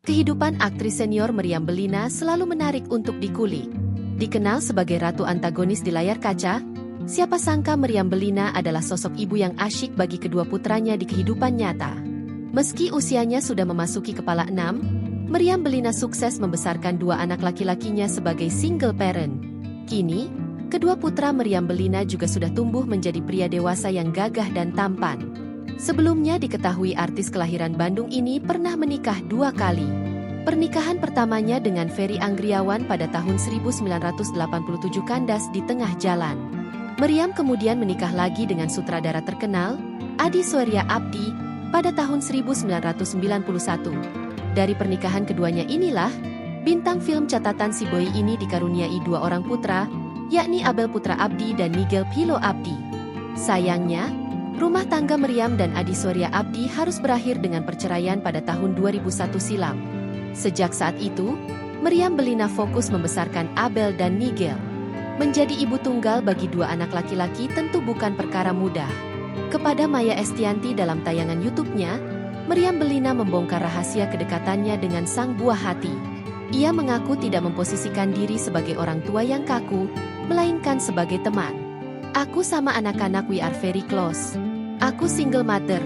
Kehidupan aktris senior Meriam Bellina selalu menarik untuk dikulik. Dikenal sebagai ratu antagonis di layar kaca, siapa sangka Meriam Bellina adalah sosok ibu yang asyik bagi kedua putranya di kehidupan nyata. Meski usianya sudah memasuki kepala 6, Meriam Bellina sukses membesarkan dua anak laki-lakinya sebagai single parent. Kini, kedua putra Meriam Bellina juga sudah tumbuh menjadi pria dewasa yang gagah dan tampan. Sebelumnya diketahui artis kelahiran Bandung ini pernah menikah 2 kali. Pernikahan pertamanya dengan Ferry Anggriawan pada tahun 1987 kandas di tengah jalan. Meriam kemudian menikah lagi dengan sutradara terkenal, Adi Soerya Abdi, pada tahun 1991. Dari pernikahan keduanya inilah, bintang film catatan Si Boy ini dikaruniai 2 orang putra, yakni Abel Putra Abdi dan Nigel Pilo Abdi. Sayangnya, rumah tangga Meriam dan Adi Soerya Abdi harus berakhir dengan perceraian pada tahun 2001 silam. Sejak saat itu, Meriam Bellina fokus membesarkan Abel dan Nigel. Menjadi ibu tunggal bagi 2 anak laki-laki tentu bukan perkara mudah. Kepada Maya Estianti dalam tayangan YouTube-nya, Meriam Bellina membongkar rahasia kedekatannya dengan sang buah hati. Ia mengaku tidak memposisikan diri sebagai orang tua yang kaku, melainkan sebagai teman. Aku sama anak-anak we are very close. Aku single mother.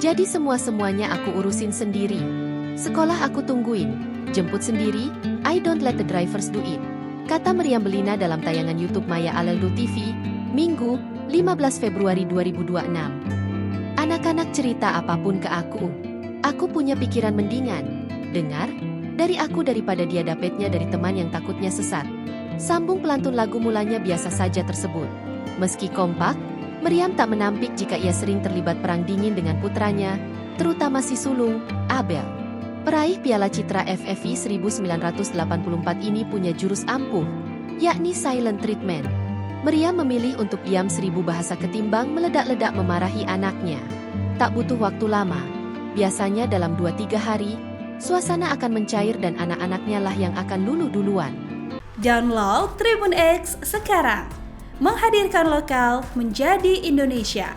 Jadi semua-semuanya aku urusin sendiri. Sekolah aku tungguin, jemput sendiri, I don't let the drivers do it. Kata Meriam Bellina dalam tayangan YouTube Maya Aleldu TV, Minggu, 15 Februari 2026. Anak-anak cerita apapun ke aku. Aku punya pikiran mendingan. Dengar, dari aku daripada dia dapetnya dari teman yang takutnya sesat. Sambung pelantun lagu mulanya biasa saja tersebut. Meski kompak, Meriam tak menampik jika ia sering terlibat perang dingin dengan putranya, terutama si sulung, Abel. Peraih Piala Citra FFI 1984 ini punya jurus ampuh, yakni silent treatment. Meriam memilih untuk diam 1000 bahasa ketimbang meledak-ledak memarahi anaknya. Tak butuh waktu lama, biasanya dalam 2-3 hari, suasana akan mencair dan anak-anaknya lah yang akan luluh duluan. Download Tribun X sekarang. Menghadirkan lokal menjadi Indonesia.